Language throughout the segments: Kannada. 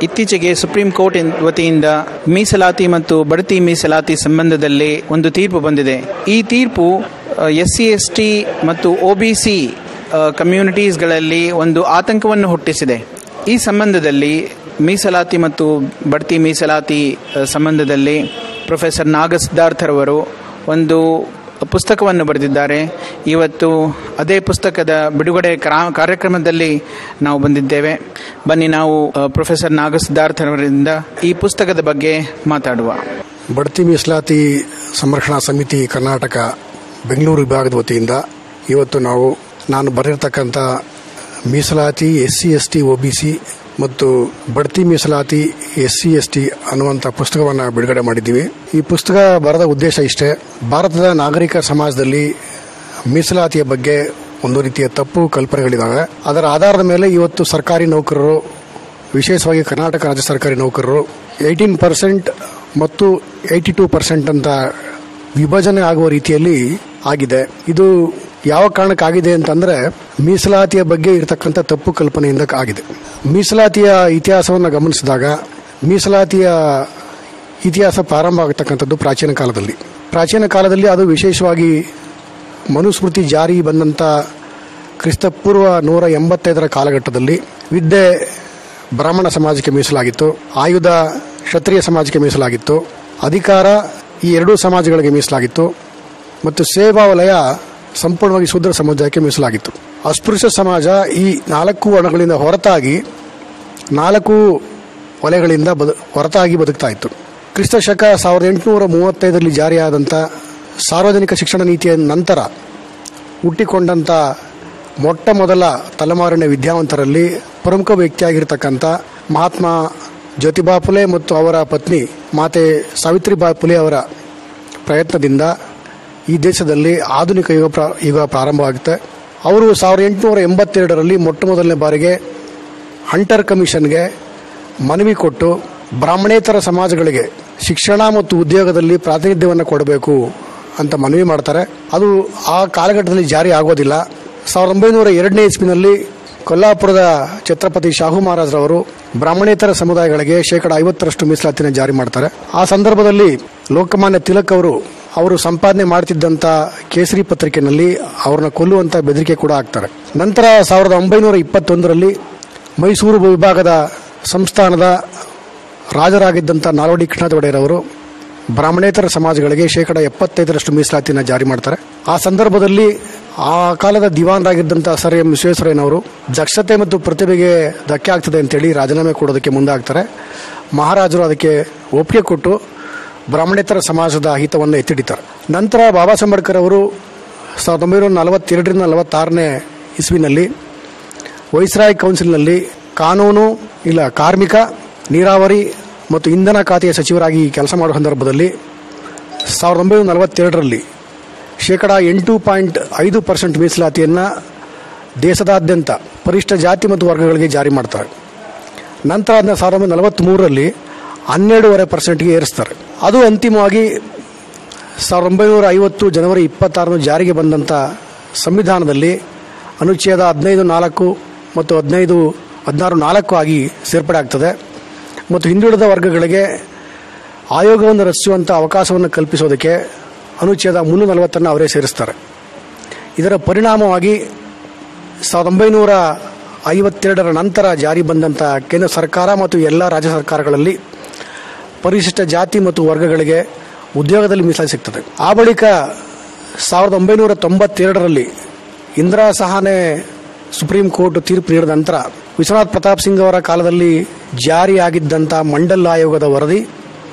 ಇತ್ತೀಚೆಗೆ ಸುಪ್ರೀಂ ಕೋರ್ಟ್ ವತಿಯಿಂದ ಮೀಸಲಾತಿ ಮತ್ತು ಬಡ್ತಿ ಮೀಸಲಾತಿ ಸಂಬಂಧದಲ್ಲಿ ಒಂದು ತೀರ್ಪು ಬಂದಿದೆ. ಈ ತೀರ್ಪು SC ST ಮತ್ತು OBC ಕಮ್ಯುನಿಟೀಸ್ಗಳಲ್ಲಿ ಒಂದು ಆತಂಕವನ್ನು ಹುಟ್ಟಿಸಿದೆ. ಈ ಸಂಬಂಧದಲ್ಲಿ ಮೀಸಲಾತಿ ಮತ್ತು ಬಡ್ತಿ ಮೀಸಲಾತಿ ಸಂಬಂಧದಲ್ಲಿ ಪ್ರೊಫೆಸರ್ ನಾಗಸಿದ್ಧಾರ್ಥರವರು ಒಂದು ಪುಸ್ತಕವನ್ನು ಬರೆದಿದ್ದಾರೆ. ಇವತ್ತು ಅದೇ ಪುಸ್ತಕದ ಬಿಡುಗಡೆ ಕಾರ್ಯಕ್ರಮದಲ್ಲಿ ನಾವು ಬಂದಿದ್ದೇವೆ. ಬನ್ನಿ ನಾವು ಪ್ರೊಫೆಸರ್ ನಾಗಸಿದ್ಧಾರ್ಥರವರಿಂದ ಈ ಪುಸ್ತಕದ ಬಗ್ಗೆ ಮಾತಾಡುವ. ಬಡ್ತಿ ಮೀಸಲಾತಿ ಸಂರಕ್ಷಣಾ ಸಮಿತಿ ಕರ್ನಾಟಕ ಬೆಂಗಳೂರು ವಿಭಾಗದ ವತಿಯಿಂದ ಇವತ್ತು ನಾನು ಬರೆದಿರ್ತಕ್ಕಂಥ ಮೀಸಲಾತಿ SC ST OBC ಮತ್ತು ಬಡ್ತಿ ಮೀಸಲಾತಿ SC ST ಅನ್ನುವಂಥ ಪುಸ್ತಕವನ್ನು ಬಿಡುಗಡೆ ಮಾಡಿದ್ದೀವಿ. ಈ ಪುಸ್ತಕ ಬರೆದ ಉದ್ದೇಶ ಇಷ್ಟೇ: ಭಾರತದ ನಾಗರಿಕ ಸಮಾಜದಲ್ಲಿ ಮೀಸಲಾತಿಯ ಬಗ್ಗೆ ಒಂದು ರೀತಿಯ ತಪ್ಪು ಕಲ್ಪನೆಗಳಿದ್ದಾವೆ. ಅದರ ಆಧಾರದ ಮೇಲೆ ಇವತ್ತು ಸರ್ಕಾರಿ ನೌಕರರು, ವಿಶೇಷವಾಗಿ ಕರ್ನಾಟಕ ರಾಜ್ಯ ಸರ್ಕಾರಿ ನೌಕರರು 18% ಮತ್ತು 82% ಅಂತ ವಿಭಜನೆ ಆಗುವ ರೀತಿಯಲ್ಲಿ ಆಗಿದೆ. ಇದು ಯಾವ ಕಾರಣಕ್ಕಾಗಿದೆ ಅಂತಂದ್ರೆ ಮೀಸಲಾತಿಯ ಬಗ್ಗೆ ಇರತಕ್ಕಂಥ ತಪ್ಪು ಕಲ್ಪನೆಯಿಂದ ಆಗಿದೆ. ಮೀಸಲಾತಿಯ ಇತಿಹಾಸವನ್ನು ಗಮನಿಸಿದಾಗ ಮೀಸಲಾತಿಯ ಇತಿಹಾಸ ಪ್ರಾರಂಭ ಆಗತಕ್ಕಂಥದ್ದು ಪ್ರಾಚೀನ ಕಾಲದಲ್ಲಿ ಅದು ವಿಶೇಷವಾಗಿ ಮನುಸ್ಮೃತಿ ಜಾರಿ ಬಂದಂಥ ಕ್ರಿಸ್ತಪೂರ್ವ 185 ಕಾಲಘಟ್ಟದಲ್ಲಿ ವಿದ್ಯೆ ಬ್ರಾಹ್ಮಣ ಸಮಾಜಕ್ಕೆ ಮೀಸಲಾಗಿತ್ತು, ಆಯುಧ ಕ್ಷತ್ರಿಯ ಸಮಾಜಕ್ಕೆ ಮೀಸಲಾಗಿತ್ತು, ಅಧಿಕಾರ ಈ ಎರಡೂ ಸಮಾಜಗಳಿಗೆ ಮೀಸಲಾಗಿತ್ತು ಮತ್ತು ಸೇವಾ ವಲಯ ಸಂಪೂರ್ಣವಾಗಿ ಶೂದ್ರ ಸಮಾಜಕ್ಕೆ ಮೀಸಲಾಗಿತ್ತು. ಅಸ್ಪೃಶ್ಯ ಸಮಾಜ ಈ 4 ವರ್ಣಗಳಿಂದ ಹೊರತಾಗಿ 4 ವಲಯಗಳಿಂದ ಹೊರತಾಗಿ ಬದುಕ್ತಾ ಇತ್ತು. ಕ್ರಿಸ್ತ ಶಕ 1835 ಜಾರಿಯಾದಂಥ ಸಾರ್ವಜನಿಕ ಶಿಕ್ಷಣ ನೀತಿಯ ನಂತರ ಹುಟ್ಟಿಕೊಂಡಂಥ ಮೊಟ್ಟ ಮೊದಲ ತಲೆಮಾರಿನ ವಿದ್ಯಾವಂತರಲ್ಲಿ ಪ್ರಮುಖ ವ್ಯಕ್ತಿಯಾಗಿರ್ತಕ್ಕಂಥ ಮಹಾತ್ಮ ಜ್ಯೋತಿಬಾ ಫುಲೆ ಮತ್ತು ಅವರ ಪತ್ನಿ ಮಾತೆ ಸಾವಿತ್ರಿಬಾಯಿ ಫುಲೆ ಅವರ ಪ್ರಯತ್ನದಿಂದ ಈ ದೇಶದಲ್ಲಿ ಆಧುನಿಕ ಯುಗ ಪ್ರಾರಂಭವಾಗುತ್ತೆ. ಅವರು 1882ರಲ್ಲಿ ಮೊಟ್ಟ ಮೊದಲನೇ ಬಾರಿಗೆ ಹಂಟರ್ ಕಮಿಷನ್ಗೆ ಮನವಿ ಕೊಟ್ಟು ಬ್ರಾಹ್ಮಣೇತರ ಸಮಾಜಗಳಿಗೆ ಶಿಕ್ಷಣ ಮತ್ತು ಉದ್ಯೋಗದಲ್ಲಿ ಪ್ರಾತಿನಿಧ್ಯವನ್ನು ಕೊಡಬೇಕು ಅಂತ ಮನವಿ ಮಾಡ್ತಾರೆ. ಅದು ಆ ಕಾಲಘಟ್ಟದಲ್ಲಿ ಜಾರಿ ಆಗೋದಿಲ್ಲ. 1902ನೇ ಇಸ್ವಿನಲ್ಲಿ ಕೊಲ್ಲಾಪುರದ ಛತ್ರಪತಿ ಶಾಹು ಮಹಾರಾಜರವರು ಬ್ರಾಹ್ಮಣೇತರ ಸಮುದಾಯಗಳಿಗೆ 50% ಮೀಸಲಾತಿನ ಜಾರಿ ಮಾಡ್ತಾರೆ. ಆ ಸಂದರ್ಭದಲ್ಲಿ ಲೋಕಮಾನ್ಯ ತಿಲಕ್ ಅವರು ಸಂಪಾದನೆ ಮಾಡ್ತಿದ್ದಂಥ ಕೇಸರಿ ಪತ್ರಿಕೆಯಲ್ಲಿ ಅವ್ರನ್ನ ಕೊಲ್ಲುವಂಥ ಬೆದರಿಕೆ ಕೂಡ ಹಾಕ್ತಾರೆ. ನಂತರ 1921ರಲ್ಲಿ ಮೈಸೂರು ವಿಭಾಗದ ಸಂಸ್ಥಾನದ ರಾಜರಾಗಿದ್ದಂಥ ನಾಲ್ವಡಿ ಕೃಷ್ಣರಾಜ ಒಡೆಯರ್ ಅವರು ಬ್ರಾಹ್ಮಣೇತರ ಸಮಾಜಗಳಿಗೆ 75% ಮೀಸಲಾತಿನ ಜಾರಿ ಮಾಡ್ತಾರೆ. ಆ ಸಂದರ್ಭದಲ್ಲಿ ಆ ಕಾಲದ ದಿವಾನರಾಗಿದ್ದಂಥ ಸರ್ ಎಂ ವಿಶ್ವೇಶ್ವರಯ್ಯನವರು ದಕ್ಷತೆ ಮತ್ತು ಪ್ರತಿಭೆಗೆ ಧಕ್ಕೆ ಆಗ್ತದೆ ಅಂತೇಳಿ ರಾಜೀನಾಮೆ ಕೊಡೋದಕ್ಕೆ ಮುಂದಾಗ್ತಾರೆ. ಮಹಾರಾಜರು ಅದಕ್ಕೆ ಒಪ್ಪಿಗೆ ಕೊಟ್ಟು ಬ್ರಾಹ್ಮಣೇತರ ಸಮಾಜದ ಹಿತವನ್ನು ಎತ್ತಿಡಿತಾರೆ. ನಂತರ ಬಾಬಾ ಸಾಹೇಬ್ ಅಂಬೇಡ್ಕರ್ ಅವರು 1942ರಿಂದ 46ನೇ ಇಸ್ವಿನಲ್ಲಿ ವೈಸ್ರಾಯ್ ಕೌನ್ಸಿಲ್ನಲ್ಲಿ ಕಾರ್ಮಿಕ, ನೀರಾವರಿ ಮತ್ತು ಇಂಧನ ಖಾತೆಯ ಸಚಿವರಾಗಿ ಕೆಲಸ ಮಾಡುವ ಸಂದರ್ಭದಲ್ಲಿ 1942ರಲ್ಲಿ 8.5% ಮೀಸಲಾತಿಯನ್ನು ದೇಶದಾದ್ಯಂತ ಪರಿಶಿಷ್ಟ ಜಾತಿ ಮತ್ತು ವರ್ಗಗಳಿಗೆ ಜಾರಿ ಮಾಡ್ತಾರೆ. ನಂತರ ಅದನ್ನ 1943ರಲ್ಲಿ 12.5%ಗೆ ಏರಿಸ್ತಾರೆ. ಅದು ಅಂತಿಮವಾಗಿ 1950 ಜನವರಿ 26 ಜಾರಿಗೆ ಬಂದಂಥ ಸಂವಿಧಾನದಲ್ಲಿ ಅನುಚ್ಛೇದ 15(4) ಮತ್ತು 16(4) ಆಗಿ ಸೇರ್ಪಡೆ ಆಗ್ತದೆ ಮತ್ತು ಹಿಂದುಳಿದ ವರ್ಗಗಳಿಗೆ ಆಯೋಗವನ್ನು ರಚಿಸುವಂಥ ಅವಕಾಶವನ್ನು ಕಲ್ಪಿಸೋದಕ್ಕೆ ಅನುಚ್ಛೇದ 340 ಅವರೇ ಸೇರಿಸ್ತಾರೆ. ಇದರ ಪರಿಣಾಮವಾಗಿ 1952ರ ನಂತರ ಜಾರಿ ಬಂದಂಥ ಕೇಂದ್ರ ಸರ್ಕಾರ ಮತ್ತು ಎಲ್ಲ ರಾಜ್ಯ ಸರ್ಕಾರಗಳಲ್ಲಿ ಪರಿಶಿಷ್ಟ ಜಾತಿ ಮತ್ತು ವರ್ಗಗಳಿಗೆ ಉದ್ಯೋಗದಲ್ಲಿ ಮೀಸಲಾತಿ ಸಿಗ್ತದೆ. ಆ ಬಳಿಕ 1992ರಲ್ಲಿ ಇಂದಿರಾ ಸಹಾನೆ ಸುಪ್ರೀಂ ಕೋರ್ಟ್ ತೀರ್ಪು ನೀಡಿದ ನಂತರ ವಿಶ್ವನಾಥ್ ಪ್ರತಾಪ್ ಸಿಂಗ್ ಅವರ ಕಾಲದಲ್ಲಿ ಜಾರಿಯಾಗಿದ್ದಂಥ ಮಂಡಲ್ ಆಯೋಗದ ವರದಿ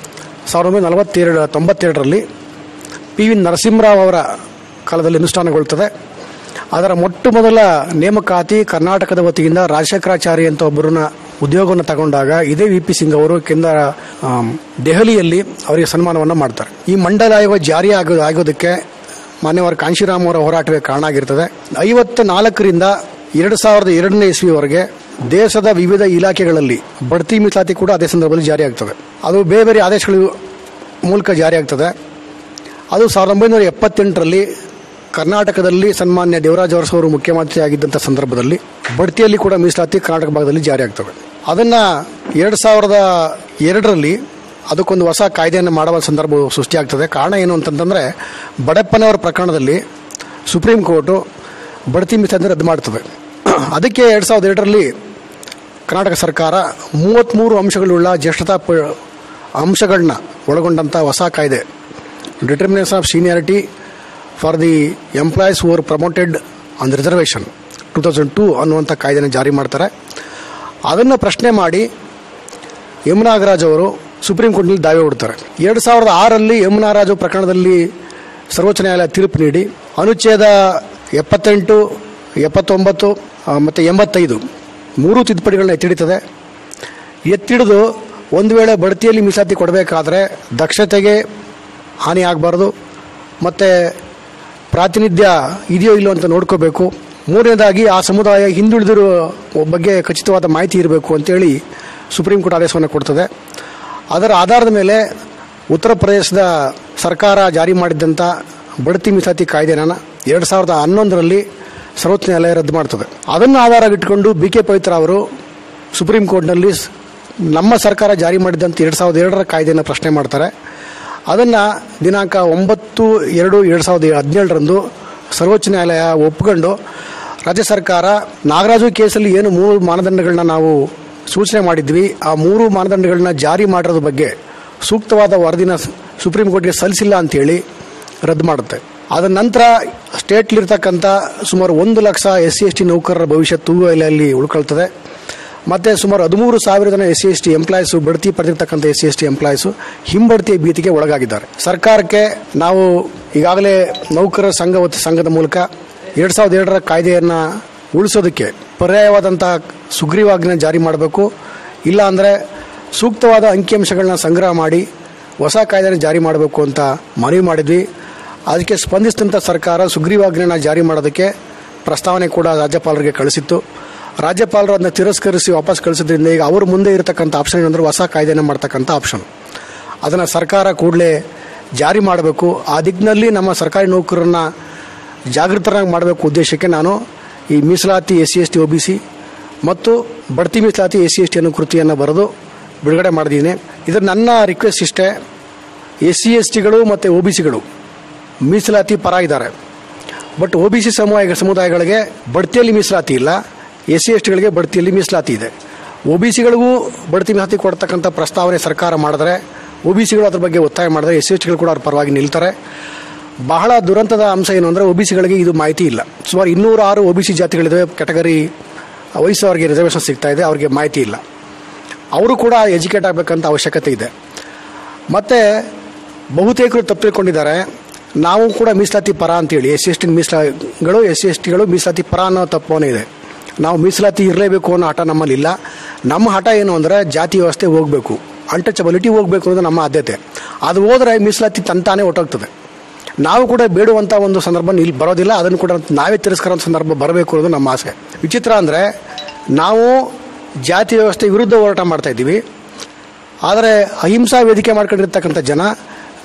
1992ರಲ್ಲಿ PV ನರಸಿಂಹರಾವ್ ಅವರ ಕಾಲದಲ್ಲಿ ಅನುಷ್ಠಾನಗೊಳ್ಳುತ್ತದೆ. ಅದರ ಮೊಟ್ಟ ಮೊದಲ ನೇಮಕಾತಿ ಕರ್ನಾಟಕದ ವತಿಯಿಂದ ರಾಜಶೇಖರಾಚಾರ್ಯ ಅಂತ ಒಬ್ಬರನ್ನ ಉದ್ಯೋಗವನ್ನು ತಗೊಂಡಾಗ ಇದೇ VP ಸಿಂಗ್ ಅವರು ದೆಹಲಿಯಲ್ಲಿ ಅವರಿಗೆ ಸನ್ಮಾನವನ್ನು ಮಾಡ್ತಾರೆ. ಈ ಮಂಡಲ ಆಯೋಗ ಜಾರಿ ಆಗೋದಕ್ಕೆ ಮಾನ್ಯವಾದ ಕಾಂಶಿರಾಮ್ ಅವರ ಹೋರಾಟವೇ ಕಾರಣ ಆಗಿರ್ತದೆ. 1954ರಿಂದ 2002ನೇ ಇಸ್ವಿವರೆಗೆ ದೇಶದ ವಿವಿಧ ಇಲಾಖೆಗಳಲ್ಲಿ ಬಡ್ತಿ ಮೀಸಲಾತಿ ಕೂಡ ಅದೇ ಸಂದರ್ಭದಲ್ಲಿ ಜಾರಿ ಆಗ್ತದೆ. ಅದು ಬೇರೆ ಬೇರೆ ಆದೇಶಗಳ ಮೂಲಕ ಜಾರಿ ಆಗ್ತದೆ. ಅದು 1978ರಲ್ಲಿ ಕರ್ನಾಟಕದಲ್ಲಿ ಸನ್ಮಾನ್ಯ ದೇವರಾಜ ಅರಸು ಅವರು ಮುಖ್ಯಮಂತ್ರಿ ಆಗಿದ್ದಂಥ ಸಂದರ್ಭದಲ್ಲಿ ಬಡ್ತಿಯಲ್ಲಿ ಕೂಡ ಮೀಸಲಾತಿ ಕರ್ನಾಟಕ ಭಾಗದಲ್ಲಿ ಜಾರಿ ಆಗ್ತವೆ. ಅದನ್ನು 2002ರಲ್ಲಿ ಅದಕ್ಕೊಂದು ಹೊಸ ಕಾಯ್ದೆಯನ್ನು ಮಾಡುವ ಸಂದರ್ಭ ಸೃಷ್ಟಿಯಾಗ್ತದೆ. ಕಾರಣ ಏನು ಅಂತಂತಂದರೆ, ಬಡಪ್ಪನವರ ಪ್ರಕರಣದಲ್ಲಿ ಸುಪ್ರೀಂ ಕೋರ್ಟು ಬಡ್ತಿ ಮೀಸಲಾತಿ ರದ್ದು ಮಾಡ್ತದೆ. ಅದಕ್ಕೆ 2002ರಲ್ಲಿ ಕರ್ನಾಟಕ ಸರ್ಕಾರ 33 ಅಂಶಗಳುಳ್ಳ ಜ್ಯೇಷ್ಠತಾ ಅಂಶಗಳನ್ನ ಒಳಗೊಂಡಂಥ ಹೊಸ ಕಾಯ್ದೆ, determination of seniority for the employees who are promoted on the reservation 2002 ಅನ್ನುವಂಥ ಕಾಯ್ದೆನ ಜಾರಿ ಮಾಡ್ತಾರೆ. ಅದನ್ನು ಪ್ರಶ್ನೆ ಮಾಡಿ ಎಂ ನಾಗರಾಜ್ ಅವರು ಸುಪ್ರೀಂ ಕೋರ್ಟ್ನಲ್ಲಿ ದಾವೆ ಹೂಡ್ತಾರೆ. 2006ರಲ್ಲಿ ಎಂ ನಾಗರಾಜ್ ಪ್ರಕರಣದಲ್ಲಿ ಸರ್ವೋಚ್ಚ ನ್ಯಾಯಾಲಯ ತೀರ್ಪು ನೀಡಿ ಅನುಚ್ಛೇದ 78, 79 ಮತ್ತು 85 3 ತಿದ್ದುಪಡಿಗಳನ್ನ ಎತ್ತಿಡಿತದೆ. ಎತ್ತಿಡಿದು ಒಂದು ವೇಳೆ ಬಡ್ತಿಯಲ್ಲಿ ಮೀಸಲಾತಿ ಕೊಡಬೇಕಾದ್ರೆ ದಕ್ಷತೆಗೆ ಹಾನಿ ಆಗಬಾರ್ದು ಮತ್ತು ಪ್ರಾತಿನಿಧ್ಯ ಇದೆಯೋ ಇಲ್ಲೋ ಅಂತ ನೋಡ್ಕೋಬೇಕು. ಮೂರನೇದಾಗಿ ಆ ಸಮುದಾಯ ಹಿಂದುಳಿದಿರೋ ಬಗ್ಗೆ ಖಚಿತವಾದ ಮಾಹಿತಿ ಇರಬೇಕು ಅಂತೇಳಿ ಸುಪ್ರೀಂ ಕೋರ್ಟ್ ಆದೇಶವನ್ನು ಕೊಡ್ತದೆ. ಅದರ ಆಧಾರದ ಮೇಲೆ ಉತ್ತರ ಪ್ರದೇಶದ ಸರ್ಕಾರ ಜಾರಿ ಮಾಡಿದ್ದಂಥ ಬಡ್ತಿ ಮೀಸಲಾತಿ ಕಾಯ್ದೆನ 2011ರಲ್ಲಿ ಸರ್ವೋಚ್ಚ ನ್ಯಾಯಾಲಯ ರದ್ದು ಮಾಡ್ತದೆ. ಅದನ್ನು ಆಧಾರವಾಗಿಟ್ಟುಕೊಂಡು BK ಪವಿತ್ರ ಅವರು ಸುಪ್ರೀಂ ಕೋರ್ಟ್ನಲ್ಲಿ ನಮ್ಮ ಸರ್ಕಾರ ಜಾರಿ ಮಾಡಿದಂಥ 2002ರ ಕಾಯ್ದೆಯನ್ನು ಪ್ರಶ್ನೆ ಮಾಡ್ತಾರೆ. ಅದನ್ನು ದಿನಾಂಕ 9/2/2017ರಂದು ಸರ್ವೋಚ್ಚ ನ್ಯಾಯಾಲಯ ಒಪ್ಪಿಕೊಂಡು ರಾಜ್ಯ ಸರ್ಕಾರ ನಾಗರಾಜು ಕೇಸಲ್ಲಿ ಏನು 3 ಮಾನದಂಡಗಳನ್ನ ನಾವು ಸೂಚನೆ ಮಾಡಿದ್ವಿ, ಆ 3 ಮಾನದಂಡಗಳನ್ನ ಜಾರಿ ಮಾಡಿರೋದ್ರ ಬಗ್ಗೆ ಸೂಕ್ತವಾದ ವರದಿನ ಸುಪ್ರೀಂ ಕೋರ್ಟ್ಗೆ ಸಲ್ಲಿಸಿಲ್ಲ ಅಂಥೇಳಿ ರದ್ದು ಮಾಡುತ್ತೆ. ಅದರ ನಂತರ ಸ್ಟೇಟ್ಲಿರ್ತಕ್ಕಂಥ ಸುಮಾರು 1 ಲಕ್ಷ SC/ST ನೌಕರರ ಭವಿಷ್ಯ ತೂಗುವಲೆಯಲ್ಲಿ ಉಳ್ಕೊಳ್ತದೆ. ಮತ್ತು ಸುಮಾರು 13,000 ಜನ SC/ST ಎಂಪ್ಲಾಯೀಸು, ಬಡ್ತಿ ಪಡೆದಿರ್ತಕ್ಕಂಥ SC/ST ಎಂಪ್ಲಾಯೀಸು ಹಿಂಬಡ್ತಿಯ ಭೀತಿಗೆ ಒಳಗಾಗಿದ್ದಾರೆ. ಸರ್ಕಾರಕ್ಕೆ ನಾವು ಈಗಾಗಲೇ ನೌಕರರ ಸಂಘದ ಮೂಲಕ 2002ರ ಕಾಯ್ದೆಯನ್ನು ಉಳಿಸೋದಕ್ಕೆ ಪರ್ಯಾಯವಾದಂಥ ಸುಗ್ರೀವಾಜ್ಞೆ ಜಾರಿ ಮಾಡಬೇಕು, ಇಲ್ಲ ಅಂದರೆ ಸೂಕ್ತವಾದ ಅಂಕಿಅಂಶಗಳನ್ನ ಸಂಗ್ರಹ ಮಾಡಿ ಹೊಸ ಕಾಯ್ದೆನ ಜಾರಿ ಮಾಡಬೇಕು ಅಂತ ಮನವಿ ಮಾಡಿದ್ವಿ. ಅದಕ್ಕೆ ಸ್ಪಂದಿಸಿದಂಥ ಸರ್ಕಾರ ಸುಗ್ರೀವಾಜ್ಞೆನ ಜಾರಿ ಮಾಡೋದಕ್ಕೆ ಪ್ರಸ್ತಾವನೆ ಕೂಡ ರಾಜ್ಯಪಾಲರಿಗೆ ಕಳಿಸಿತ್ತು. ರಾಜ್ಯಪಾಲರು ಅದನ್ನ ತಿರಸ್ಕರಿಸಿ ವಾಪಸ್ ಕಳಿಸಿದ್ರಿಂದ ಈಗ ಅವರು ಮುಂದೆ ಇರತಕ್ಕಂಥ ಆಪ್ಷನ್ ಏನಂದ್ರೆ ಹೊಸ ಕಾಯ್ದೆನ ಮಾಡ್ತಕ್ಕಂಥ ಆಪ್ಷನ್. ಅದನ್ನು ಸರ್ಕಾರ ಕೂಡಲೇ ಜಾರಿ ಮಾಡಬೇಕು. ಆ ದಿಕ್ಕಿನಲ್ಲಿ ನಮ್ಮ ಸರ್ಕಾರಿ ನೌಕರರನ್ನ ಜಾಗೃತರಾಗಿ ಮಾಡಬೇಕು ಉದ್ದೇಶಕ್ಕೆ ನಾನು ಈ ಮೀಸಲಾತಿ SC/ST OBC ಮತ್ತು ಬಡ್ತಿ ಮೀಸಲಾತಿ SC/ST ಅನ್ನೋ ಕೃತಿಯನ್ನು ಬರೆದು ಬಿಡುಗಡೆ ಮಾಡಿದ್ದೀನಿ. ಇದರ ನನ್ನ ರಿಕ್ವೆಸ್ಟ್ ಇಷ್ಟೇ, SC/STಗಳು ಮತ್ತು OBCಗಳು ಮೀಸಲಾತಿ ಪರ ಇದ್ದಾರೆ. ಬಟ್ OBC ಸಮುದಾಯಗಳಿಗೆ ಬಡ್ತಿಯಲ್ಲಿ ಮೀಸಲಾತಿ ಇಲ್ಲ, SC/STಗಳಿಗೆ ಬಡ್ತಿಯಲ್ಲಿ ಮೀಸಲಾತಿ ಇದೆ. OBCಗಳಿಗೂ ಬಡ್ತಿ ಮೀಸಲಾತಿ ಕೊಡ್ತಕ್ಕಂಥ ಪ್ರಸ್ತಾವನೆ ಸರ್ಕಾರ ಮಾಡಿದ್ರೆ, OBCಗಳು ಅದ್ರ ಬಗ್ಗೆ ಒತ್ತಾಯ ಮಾಡಿದ್ರೆ SC/STಗಳು ಕೂಡ ಅವ್ರ ಪರವಾಗಿ ನಿಲ್ತಾರೆ. ಬಹಳ ದುರಂತದ ಅಂಶ ಏನು ಅಂದರೆ OBCಗಳಿಗೆ ಇದು ಮಾಹಿತಿ ಇಲ್ಲ. ಸುಮಾರು 206 OBC ಜಾತಿಗಳಿದ್ದಾವೆ, ಕ್ಯಾಟಗರಿ ವಯಸ್ಸು ಅವರಿಗೆ ರಿಸರ್ವೇಷನ್ ಸಿಗ್ತಾ ಇದೆ, ಅವ್ರಿಗೆ ಮಾಹಿತಿ ಇಲ್ಲ. ಅವರು ಕೂಡ ಎಜುಕೇಟ್ ಆಗಬೇಕಂತ ಅವಶ್ಯಕತೆ ಇದೆ. ಮತ್ತು ಬಹುತೇಕರು ತಪ್ಪು ತಿಳ್ಕೊಂಡಿದ್ದಾರೆ, ನಾವು ಕೂಡ ಮೀಸಲಾತಿ ಪರ ಅಂತೇಳಿ SC/STಗಳು ಮೀಸಲಾತಿ ಪರ ಅನ್ನೋ ತಪ್ಪನೇ ಇದೆ. ನಾವು ಮೀಸಲಾತಿ ಇರಲೇಬೇಕು ಅನ್ನೋ ಹಠ ನಮ್ಮಲ್ಲಿಲ್ಲ. ನಮ್ಮ ಹಠ ಏನು ಅಂದರೆ ಜಾತಿ ವ್ಯವಸ್ಥೆ ಹೋಗಬೇಕು, ಅನ್ಟಚಬಿಲಿಟಿ ಹೋಗಬೇಕು ಅನ್ನೋದು ನಮ್ಮ ಆದ್ಯತೆ. ಅದು ಹೋದರೆ ಮೀಸಲಾತಿ ತಂತಾನೇ ಹೊಟ್ಟೋಗ್ತದೆ. ನಾವು ಕೂಡ ಬೇಡುವಂಥ ಒಂದು ಸಂದರ್ಭ ಇಲ್ಲಿ ಬರೋದಿಲ್ಲ, ಅದನ್ನು ಕೂಡ ನಾವೇ ತಿರಸ್ಕರೋ ಸಂದರ್ಭ ಬರಬೇಕು ಅನ್ನೋದು ನಮ್ಮ ಆಸೆ. ವಿಚಿತ್ರ ಅಂದರೆ ನಾವು ಜಾತಿ ವ್ಯವಸ್ಥೆ ವಿರುದ್ಧ ಹೋರಾಟ ಮಾಡ್ತಾ ಇದ್ದೀವಿ, ಆದರೆ ಅಹಿಂಸಾ ವೇದಿಕೆ ಮಾಡ್ಕೊಂಡಿರ್ತಕ್ಕಂಥ ಜನ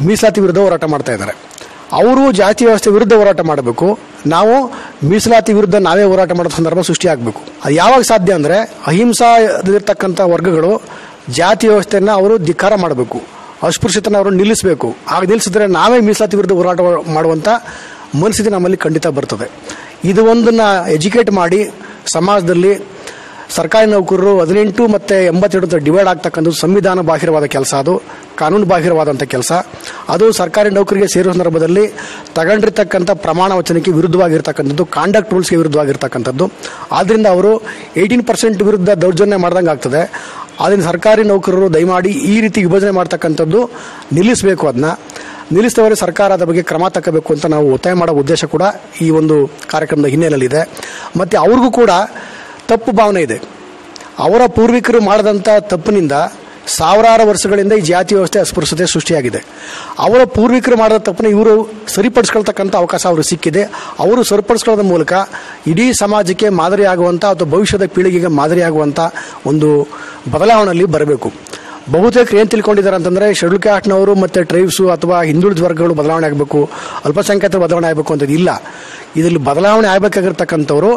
ಮೀಸಲಾತಿ ವಿರುದ್ಧ ಹೋರಾಟ ಮಾಡ್ತಾ ಇದ್ದಾರೆ. ಅವರು ಜಾತಿ ವ್ಯವಸ್ಥೆ ವಿರುದ್ಧ ಹೋರಾಟ ಮಾಡಬೇಕು, ನಾವು ಮೀಸಲಾತಿ ವಿರುದ್ಧ ನಾವೇ ಹೋರಾಟ ಮಾಡೋ ಸಂದರ್ಭ ಸೃಷ್ಟಿಯಾಗಬೇಕು. ಅದು ಯಾವಾಗ ಸಾಧ್ಯ ಅಂದರೆ ಅಹಿಂಸಾದಿರ್ತಕ್ಕಂಥ ವರ್ಗಗಳು ಜಾತಿ ವ್ಯವಸ್ಥೆಯನ್ನು ಅವರು ಧಿಕ್ಕಾರ ಮಾಡಬೇಕು, ಅಸ್ಪೃಶ್ಯತನ ಅವರು ನಿಲ್ಲಿಸಬೇಕು. ಆಗ ನಿಲ್ಲಿಸಿದ್ರೆ ನಾವೇ ಮೀಸಲಾತಿ ವಿರುದ್ಧ ಹೋರಾಟ ಮಾಡುವಂಥ ಮನಸ್ಥಿತಿ ನಮ್ಮಲ್ಲಿ ಖಂಡಿತ ಬರ್ತದೆ. ಇದು ಒಂದನ್ನು ಎಜುಕೇಟ್ ಮಾಡಿ ಸಮಾಜದಲ್ಲಿ ಸರ್ಕಾರಿ ನೌಕರರು 18 ಮತ್ತು 82 ಡಿವೈಡ್ ಆಗ್ತಕ್ಕಂಥದ್ದು ಸಂವಿಧಾನ ಬಾಹಿರವಾದ ಕೆಲಸ, ಅದು ಕಾನೂನು ಬಾಹಿರವಾದಂಥ ಕೆಲಸ. ಅದು ಸರ್ಕಾರಿ ನೌಕರಿಗೆ ಸೇರುವ ಸಂದರ್ಭದಲ್ಲಿ ತಗೊಂಡಿರ್ತಕ್ಕಂಥ ಪ್ರಮಾಣ ವಚನಕ್ಕೆ ವಿರುದ್ಧವಾಗಿರ್ತಕ್ಕಂಥದ್ದು, ಕಾಂಡಕ್ಟ್ ರೂಲ್ಸ್ಗೆ ವಿರುದ್ಧವಾಗಿರ್ತಕ್ಕಂಥದ್ದು. ಆದ್ದರಿಂದ ಅವರು 18% ವಿರುದ್ಧ ದೌರ್ಜನ್ಯ ಮಾಡ್ದಂಗೆ ಆಗ್ತದೆ. ಅದನ್ನು ಸರ್ಕಾರಿ ನೌಕರರು ದಯಮಾಡಿ ಈ ರೀತಿ ವಿಭಜನೆ ಮಾಡ್ತಕ್ಕಂಥದ್ದು ನಿಲ್ಲಿಸಬೇಕು. ಅದನ್ನ ನಿಲ್ಲಿಸಿದವರೆ ಸರ್ಕಾರ ಅದರ ಬಗ್ಗೆ ಕ್ರಮ ತಗೋಬೇಕು ಅಂತ ನಾವು ಒತ್ತಾಯ ಮಾಡೋ ಉದ್ದೇಶ ಕೂಡ ಈ ಒಂದು ಕಾರ್ಯಕ್ರಮದ ಹಿನ್ನೆಲೆಯಲ್ಲಿದೆ. ಮತ್ತು ಅವ್ರಿಗೂ ಕೂಡ ತಪ್ಪು ಭಾವನೆ ಇದೆ. ಅವರ ಪೂರ್ವಿಕರು ಮಾಡಿದಂಥ ತಪ್ಪಿನಿಂದ ಸಾವಿರಾರು ವರ್ಷಗಳಿಂದ ಈ ಜಾತಿ ವ್ಯವಸ್ಥೆ ಅಸ್ಪೃಶ್ಯತೆ ಸೃಷ್ಟಿಯಾಗಿದೆ. ಅವರ ಪೂರ್ವಿಕರು ಮಾಡಿದ ತಪ್ಪನ್ನ ಇವರು ಸರಿಪಡಿಸ್ಕೊಳ್ತಕ್ಕಂಥ ಅವಕಾಶ ಅವರು ಸಿಕ್ಕಿದೆ. ಅವರು ಸರಿಪಡಿಸ್ಕೊಳ್ಳೋದ್ರ ಮೂಲಕ ಇಡೀ ಸಮಾಜಕ್ಕೆ ಮಾದರಿಯಾಗುವಂಥ ಅಥವಾ ಭವಿಷ್ಯದ ಪೀಳಿಗೆಗೆ ಮಾದರಿಯಾಗುವಂಥ ಒಂದು ಬದಲಾವಣೆಯಲ್ಲಿ ಬರಬೇಕು. ಬಹುತೇಕರು ಏನು ತಿಳ್ಕೊಂಡಿದ್ದಾರೆ ಅಂತಂದರೆ ಶೆಡ್ಯೂಲ್ ಕ್ಯಾಸ್ಟ್ನವರು ಮತ್ತು ಟ್ರೈಬ್ಸು ಅಥವಾ ಹಿಂದುಳಿದ ವರ್ಗಗಳು ಬದಲಾವಣೆ ಆಗಬೇಕು, ಅಲ್ಪಸಂಖ್ಯಾತರು ಬದಲಾವಣೆ ಆಗಬೇಕು ಅಂತ ಇಲ್ಲ. ಇದರಲ್ಲಿ ಬದಲಾವಣೆ ಆಗಬೇಕಾಗಿರ್ತಕ್ಕಂಥವ್ರು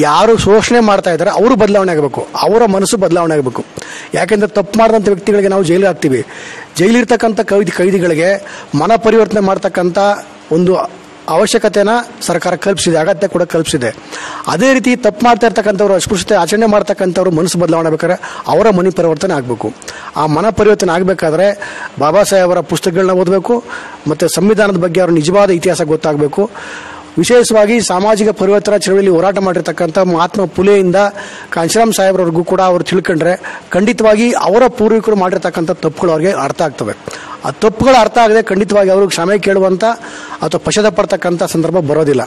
ಯಾರು ಶೋಷಣೆ ಮಾಡ್ತಾ ಇದ್ದಾರೆ ಅವರು ಬದಲಾವಣೆ ಆಗಬೇಕು, ಅವರ ಮನಸ್ಸು ಬದಲಾವಣೆ ಆಗಬೇಕು. ಯಾಕೆಂದರೆ ತಪ್ಪು ಮಾಡಿದಂಥ ವ್ಯಕ್ತಿಗಳಿಗೆ ನಾವು ಜೈಲಿಗೆ ಹಾಕ್ತೀವಿ. ಜೈಲಿರ್ತಕ್ಕಂಥ ಕೈದಿಗಳಿಗೆ ಮನ ಪರಿವರ್ತನೆ ಮಾಡ್ತಕ್ಕಂಥ ಒಂದು ಅವಶ್ಯಕತೆನ ಸರ್ಕಾರ ಕಲ್ಪಿಸಿದೆ, ಅಗತ್ಯ ಕೂಡ ಕಲ್ಪಿಸಿದೆ. ಅದೇ ರೀತಿ ತಪ್ಪು ಮಾಡ್ತಾ ಇರ್ತಕ್ಕಂಥವ್ರು, ಅಸ್ಪೃಶ್ಯತೆ ಆಚರಣೆ ಮಾಡ್ತಕ್ಕಂಥವ್ರು ಮನಸ್ಸು ಬದಲಾವಣೆ ಆಗಬೇಕಾದ್ರೆ ಅವರ ಮನೆ ಪರಿವರ್ತನೆ ಆಗಬೇಕು. ಆ ಮನ ಪರಿವರ್ತನೆ ಆಗಬೇಕಾದ್ರೆ ಬಾಬಾ ಸಾಹೇಬ್ ಅವರ ಪುಸ್ತಕಗಳನ್ನ ಓದಬೇಕು ಮತ್ತು ಸಂವಿಧಾನದ ಬಗ್ಗೆ ಅವರ ನಿಜವಾದ ಇತಿಹಾಸ ಗೊತ್ತಾಗಬೇಕು. ವಿಶೇಷವಾಗಿ ಸಾಮಾಜಿಕ ಪರಿವರ್ತನಾ ಚಳವಳಿಯಲ್ಲಿ ಹೋರಾಟ ಮಾಡಿರ್ತಕ್ಕಂಥ ಮಹಾತ್ಮ ಫುಲೆಯಿಂದ ಕಾಂಶಿರಾಮ್ ಸಾಹೇಬ್ರವ್ರಿಗೂ ಕೂಡ ಅವರು ತಿಳ್ಕೊಂಡ್ರೆ ಖಂಡಿತವಾಗಿ ಅವರ ಪೂರ್ವಿಕರು ಮಾಡಿರ್ತಕ್ಕಂಥ ತಪ್ಪುಗಳು ಅವ್ರಿಗೆ ಅರ್ಥ ಆಗ್ತವೆ. ಆ ತಪ್ಪುಗಳು ಅರ್ಥ ಆಗದೆ ಖಂಡಿತವಾಗಿ ಅವರು ಕ್ಷಮೆ ಕೇಳುವಂಥ ಅಥವಾ ಪಶ್ಚಾತ್ತಾಪ ಪಡ್ತಕ್ಕಂಥ ಸಂದರ್ಭ ಬರೋದಿಲ್ಲ.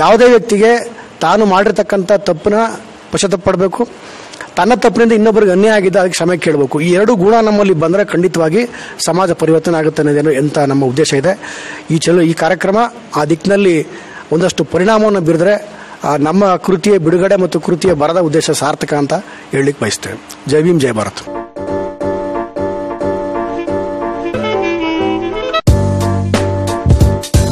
ಯಾವುದೇ ವ್ಯಕ್ತಿಗೆ ತಾನು ಮಾಡಿರ್ತಕ್ಕಂಥ ತಪ್ಪನ್ನ ಪಶ್ಚಾತ್ತಾಪ ಪಡಬೇಕು, ತನ್ನ ತಪ್ಪಿನಿಂದ ಇನ್ನೊಬ್ಬರಿಗೆ ಅನ್ಯಾಯ ಆಗಿದ್ದ ಅದಕ್ಕೆ ಕ್ಷಮೆ ಕೇಳಬೇಕು. ಈ ಎರಡು ಗುಣ ನಮ್ಮಲ್ಲಿ ಬಂದರೆ ಖಂಡಿತವಾಗಿ ಸಮಾಜ ಪರಿವರ್ತನೆ ಆಗುತ್ತೆ ಅನ್ನೋದೇನು ಎಂತ ನಮ್ಮ ಉದ್ದೇಶ ಇದೆ. ಈ ಕಾರ್ಯಕ್ರಮ ಆ ದಿಕ್ಕಿನಲ್ಲಿ ಒಂದಷ್ಟು ಪರಿಣಾಮವನ್ನು ಬೀರಿದ್ರೆ ನಮ್ಮ ಕೃತಿಯ ಬಿಡುಗಡೆ ಮತ್ತು ಕೃತಿಯ ಬರದ ಉದ್ದೇಶ ಸಾರ್ಥಕ ಅಂತ ಹೇಳಲಿಕ್ಕೆ ಬಯಸ್ತೇವೆ. ಜೈ ಭೀಮ್, ಜೈ ಭಾರತ್.